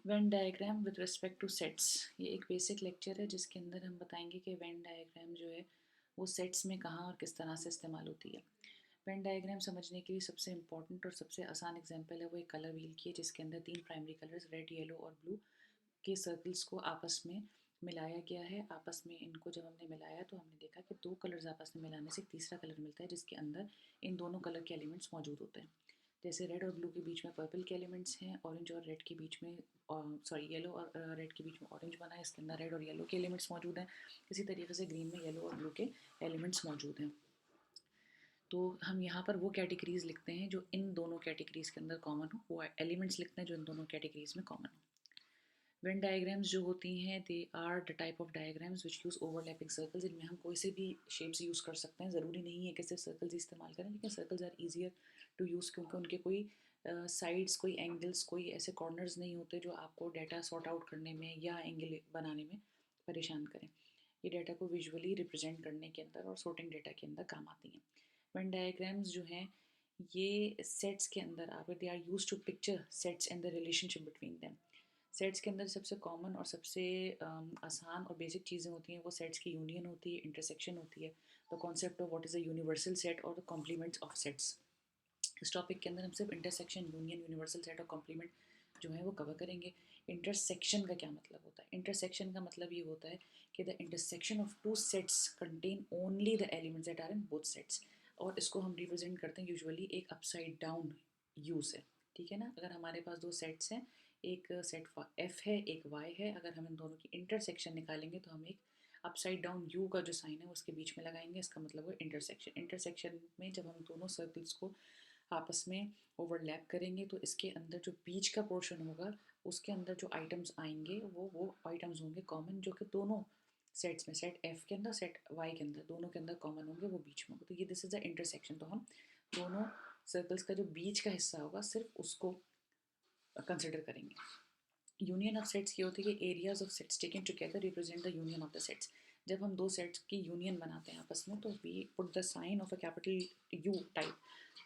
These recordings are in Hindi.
Venn diagram with respect two sets, ये एक बेसिक लेक्चर है जिसके अंदर हम बताएंगे कि वेन डायग्राम जो है वो सेट्स में कहाँ और किस तरह से इस्तेमाल होती है। वेन डायग्राम समझने के लिए सबसे इम्पॉर्टेंट और सबसे आसान एग्जांपल है वो एक कलर व्हील की है जिसके अंदर तीन प्राइमरी कलर्स रेड, येलो और ब्लू के सर्कल्स को आपस में मिलाया गया है। आपस में इनको जब हमने मिलाया तो हमने देखा कि दो कलर्स आपस में मिलाने से एक तीसरा कलर मिलता है जिसके अंदर इन दोनों कलर के एलिमेंट्स मौजूद होते हैं। जैसे रेड और ब्लू के बीच में पर्पल के एलिमेंट्स हैं, ऑरेंज और रेड के बीच में सॉरी येलो और रेड के बीच में ऑरेंज बना है, इसके अंदर रेड और येलो के एलिमेंट्स मौजूद हैं। इसी तरीके से ग्रीन में येलो और ब्लू के एलिमेंट्स मौजूद हैं। तो हम यहाँ पर वो कैटेगरीज लिखते हैं जो इन दोनों कैटेगरीज के अंदर कॉमन हो, वो एलिमेंट्स लिखते हैं जो इन दोनों कैटेगरीज में कॉमन हो। वेन डायग्राम्स जो होती हैं they are the type of diagrams which use overlapping circles. इनमें हम कोई से भी शेप्स यूज़ कर सकते हैं, ज़रूरी नहीं है कि सिर्फ सर्कल्स ही इस्तेमाल करें, लेकिन circles are easier to use क्योंकि उनके कोई साइड्स, कोई एंगल्स, कोई ऐसे कॉर्नर्स नहीं होते जो आपको डाटा सॉर्ट आउट करने में या एंगल बनाने में परेशान करें। ये डाटा को विजुअली रिप्रेजेंट करने के अंदर और sorting डाटा के अंदर काम आती हैं। वेन डायग्राम्स जो हैं ये सेट्स के अंदर आप they are use to picture sets and the relationship between them. Sets के अंदर सबसे कॉमन और सबसे आसान और बेसिक चीज़ें होती हैं वो सेट्स की यूनियन होती है, इंटरसेक्शन होती है, the concept of what is a universal set और द कॉम्प्लीमेंट्स ऑफ सेट्स। इस टॉपिक के अंदर हम सिर्फ इंटरसेक्शन, यूनियन, यूनिवर्सल सेट और कॉम्प्लीमेंट जो है वो कवर करेंगे। इंटरसेक्शन का क्या मतलब होता है? इंटरसेक्शन का मतलब ये होता है कि the intersection of two sets contain only the elements that are in both sets. और इसको हम रिप्रेजेंट करते हैं यूजुअली एक अपसाइड डाउन यू से। ठीक है ना, अगर हमारे पास दो सेट्स हैं, एक सेट एफ है, एक वाई है, अगर हम इन दोनों की इंटरसेक्शन निकालेंगे तो हम एक अपसाइड डाउन यू का जो साइन है उसके बीच में लगाएंगे, इसका मतलब है इंटरसेक्शन। इंटरसेक्शन में जब हम दोनों सर्कल्स को आपस में ओवरलैप करेंगे तो इसके अंदर जो बीच का पोर्शन होगा उसके अंदर जो आइटम्स आएंगे वो आइटम्स होंगे कॉमन, जो कि दोनों सेट्स में, सेट एफ के अंदर, सेट वाई के अंदर, दोनों के अंदर कॉमन होंगे, वो बीच में होंगे। तो ये दिस इज द इंटरसेक्शन। तो हम दोनों सर्कल्स का जो बीच का हिस्सा होगा सिर्फ उसको कंसिडर करेंगे। यूनियन ऑफ सेट्स ये होती है कि areas of sets taken together represent the union of the sets. जब हम दो सेट्स की यूनियन बनाते हैं आपस में तो we put the sign of a capital U type.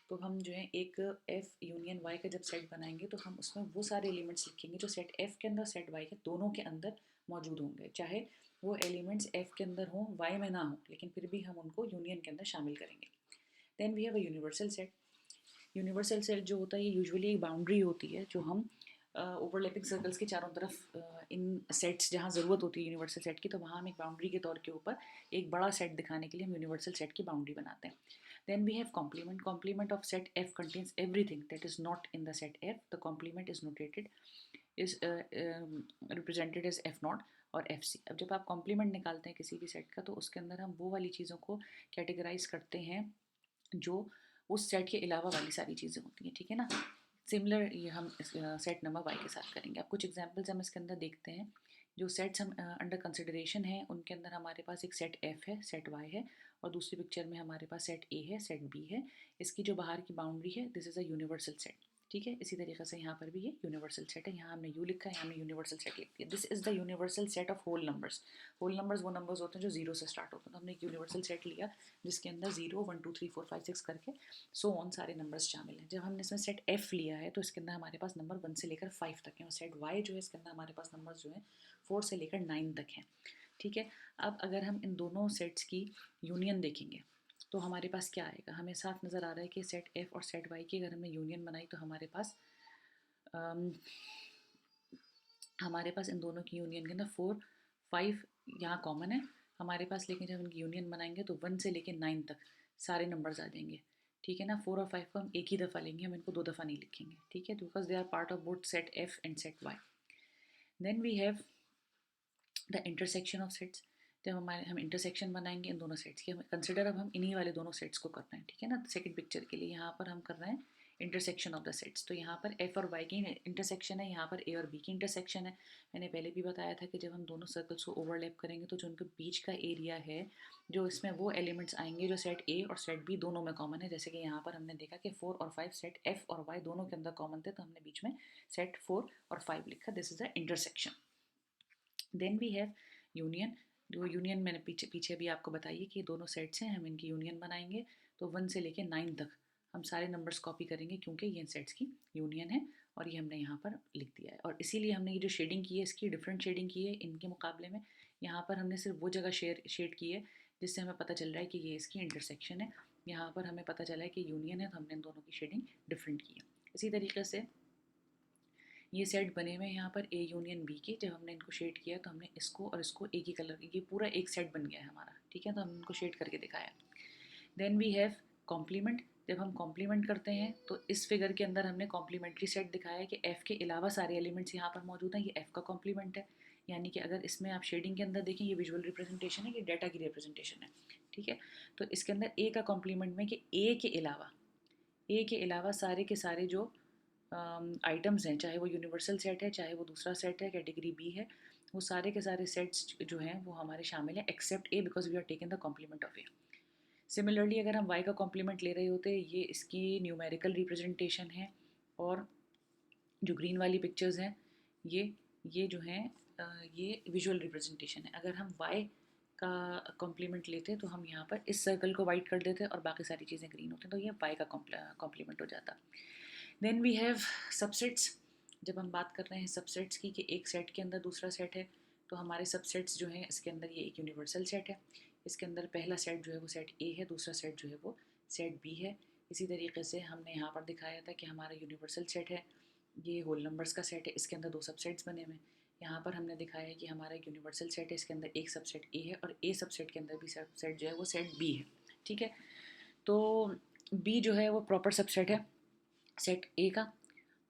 तो हम जो है एक एफ यूनियन वाई का जब सेट बनाएंगे तो हम उसमें वो सारे एलिमेंट्स लिखेंगे जो सेट एफ के अंदर, सेट वाई के दोनों के अंदर मौजूद होंगे, चाहे वो एलिमेंट्स एफ के अंदर हों, वाई में ना हो, लेकिन फिर भी हम उनको यूनियन के अंदर शामिल करेंगे। Then we have a universal set. Universal set जो होता है ये यूजुअली एक बाउंड्री होती है जो हम ओवरलैपिंग सर्कल्स के चारों तरफ इन सेट्स जहाँ ज़रूरत होती है यूनिवर्सल सेट की, तो वहाँ हम एक बाउंड्री के तौर के ऊपर एक बड़ा सेट दिखाने के लिए हम यूनिवर्सल सेट की बाउंड्री बनाते हैं। Then we have complement. Complement of set F contains everything that is not in the set F. The complement is notated is represented as F naught और एफ सी। अब जब आप कॉम्प्लीमेंट निकालते हैं किसी भी सेट का तो उसके अंदर हम वो वाली चीज़ों को कैटेगराइज करते हैं जो उस सेट के अलावा वाली सारी चीज़ें होती हैं। ठीक है ना, सिमिलर ये हम सेट नंबर वाई के साथ करेंगे। अब कुछ एग्जांपल्स हम इसके अंदर देखते हैं। जो सेट्स हम अंडर कंसिडरेशन है उनके अंदर हमारे पास एक सेट एफ है, सेट वाई है, और दूसरी पिक्चर में हमारे पास सेट ए है, सेट बी है। इसकी जो बाहर की बाउंड्री है this is a universal set. ठीक है, इसी तरीके से यहाँ पर भी ये यूनिवर्सल सेट है। यहाँ हमने यू लिखा है, यहाँ हमने यूनिवर्सल सेट लिख दिया। This is the universal set of whole numbers. Whole numbers वो नंबर्स होते हैं जो जीरो से स्टार्ट होते हैं। तो हमने एक यूनिवर्सल सेट लिया जिसके अंदर 0 1 2 3 4 5 6 करके सो ऑन सारे नंबर्स शामिल हैं। जब हमने इसमें सेट एफ लिया है तो इसके अंदर हमारे पास नंबर 1 से लेकर 5 तक हैं, और सेट वाई जो है इसके अंदर हमारे पास नंबर्स जो है 4 से लेकर 9 तक हैं। ठीक है, अब अगर हम इन दोनों सेट्स की यूनियन देखेंगे तो हमारे पास क्या आएगा? हमें साफ नज़र आ रहा है कि सेट एफ और सेट वाई की अगर हमने यूनियन बनाई तो अम, हमारे पास इन दोनों की यूनियन के अंदर 4 5 यहाँ कॉमन है हमारे पास, लेकिन जब इनकी यूनियन बनाएंगे तो 1 से लेकर 9 तक सारे नंबर्स आ जाएंगे। ठीक है ना, 4 और 5 को हम एक ही दफ़ा लेंगे, हम इनको दो दफ़ा नहीं लिखेंगे। ठीक है, because they are part of both set F and set Y. Then we have the intersection of sets. जब हम इंटरसेक्शन बनाएंगे इन दोनों सेट्स की, हम कंसिडर अब हम इन्हीं वाले दोनों सेट्स को कर रहे हैं। ठीक है ना, सेकंड पिक्चर के लिए यहाँ पर हम कर रहे हैं इंटरसेक्शन ऑफ द सेट्स। तो यहाँ पर एफ और वाई की इंटरसेक्शन है, यहाँ पर ए और बी की इंटरसेक्शन है। मैंने पहले भी बताया था कि जब हम दोनों सर्कल्स को ओवरलैप करेंगे तो जो उनके बीच का एरिया है, जो इसमें वो एलिमेंट्स आएंगे जो सेट ए और सेट बी दोनों में कॉमन है। जैसे कि यहाँ पर हमने देखा कि 4 और 5 सेट एफ और वाई दोनों के अंदर कॉमन थे, तो हमने बीच में सेट 4 और 5 लिखा। This is the intersection. Then we have union. जो यूनियन मैंने पीछे पीछे भी आपको बताइए कि दोनों सेट्स हैं, हम इनकी यूनियन बनाएंगे तो 1 से लेके 9 तक हम सारे नंबर्स कॉपी करेंगे क्योंकि ये इन सेट्स की यूनियन है। और ये हमने यहाँ पर लिख दिया है। और इसीलिए हमने ये जो शेडिंग की है इसकी डिफरेंट शेडिंग की है इनके मुकाबले में। यहाँ पर हमने सिर्फ वो जगह शेड की है जिससे हमें पता चल रहा है कि ये इसकी इंटरसेक्शन है। यहाँ पर हमें पता चला है कि यूनियन है, तो हमने इन दोनों की शेडिंग डिफरेंट की है। इसी तरीके से ये सेट बने हुए हैं यहाँ पर ए यूनियन बी के। जब हमने इनको शेड किया तो हमने इसको और इसको एक ही कलर, ये पूरा एक सेट बन गया है हमारा, ठीक है। तो हम इनको शेड करके दिखाया। Then we have complement. जब हम कॉम्प्लीमेंट करते हैं तो इस फिगर के अंदर हमने कॉम्प्लीमेंट्री सेट दिखाया है कि एफ़ के अलावा सारे एलिमेंट्स यहाँ पर मौजूद हैं। ये एफ़ का कॉम्प्लीमेंट है, यानी कि अगर इसमें आप शेडिंग के अंदर देखें ये विजुअल रिप्रेजेंटेशन है, ये डाटा की रिप्रेजेंटेशन है, ठीक है। तो इसके अंदर ए का कॉम्प्लीमेंट में कि ए के अलावा सारे के सारे जो आइटम्स हैं, चाहे वो यूनिवर्सल सेट है चाहे वो दूसरा सेट है कैटेगरी बी है, वो सारे के सारे सेट्स जो हैं वो हमारे शामिल हैं except A, because we are taken the complement of A. Similarly अगर हम वाई का कॉम्प्लीमेंट ले रहे होते, ये इसकी न्यूमेरिकल रिप्रेजेंटेशन है, और जो ग्रीन वाली पिक्चर्स हैं ये जो हैं ये विजुअल रिप्रेजेंटेशन है। अगर हम वाई का कॉम्प्लीमेंट लेते तो हम यहाँ पर इस सर्कल को वाइट कर देते और बाकी सारी चीज़ें ग्रीन होती, तो ये वाई का कॉम्प्लीमेंट हो जाता। Then we have subsets. जब हम बात कर रहे हैं सबसेट्स की कि एक सेट के अंदर दूसरा सेट है, तो हमारे सबसेट्स जो हैं इसके अंदर ये एक यूनिवर्सल सेट है। इसके अंदर पहला सेट जो है वो सेट ए है, दूसरा सेट जो है वो सेट बी है। इसी तरीके से हमने यहाँ पर दिखाया था कि हमारा यूनिवर्सल सेट है, ये होल नंबर्स का सेट है, इसके अंदर दो सबसेट्स बने हुए हैं। यहाँ पर हमने दिखाया है कि हमारा एक यूनिवर्सल सेट है, इसके अंदर एक सबसेट ए है और ए सबसेट के अंदर भी सबसेट जो है वो सेट बी है, ठीक है। तो बी जो है वो प्रॉपर सबसेट है सेट ए का,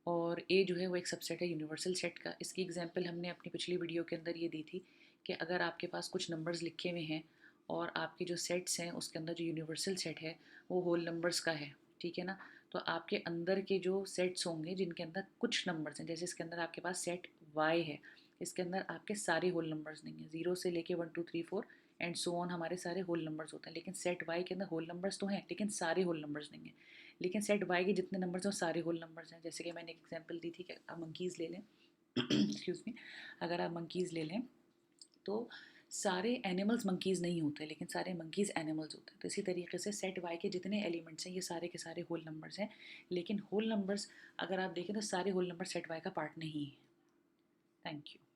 और ए जो है वो एक सबसेट है यूनिवर्सल सेट का। इसकी एग्जांपल हमने अपनी पिछली वीडियो के अंदर ये दी थी कि अगर आपके पास कुछ नंबर्स लिखे हुए हैं और आपके जो सेट्स हैं उसके अंदर जो यूनिवर्सल सेट है वो होल नंबर्स का है, ठीक है ना। तो आपके अंदर के जो सेट्स होंगे जिनके अंदर कुछ नंबर्स हैं, जैसे इसके अंदर आपके पास सेट वाई है, इसके अंदर आपके सारे होल नंबर्स नहीं हैं, 0 से लेके 1 2 3 4 एंड सो ऑन हमारे सारे होल नंबर्स होते हैं। लेकिन सेट वाई के अंदर होल नंबर्स तो हैं लेकिन सारे होल नंबर्स नहीं हैं। लेकिन सेट वाई के जितने नंबर्स हैं वो सारे होल नंबर्स हैं। जैसे कि मैंने एक एग्जांपल दी थी कि आप मंकीज़ ले लें एक्सक्यूज़ मी, अगर आप मंकीज़ ले लें तो सारे एनिमल्स मंकीज़ नहीं होते लेकिन सारे मंकीज़ एनिमल्स होते हैं। तो इसी तरीके से सेट वाई के जितने एलिमेंट्स हैं ये सारे के सारे होल नंबर्स हैं, लेकिन होल नंबर्स अगर आप देखें तो सारे होल नंबर सेट वाई का पार्ट नहीं है। Thank you.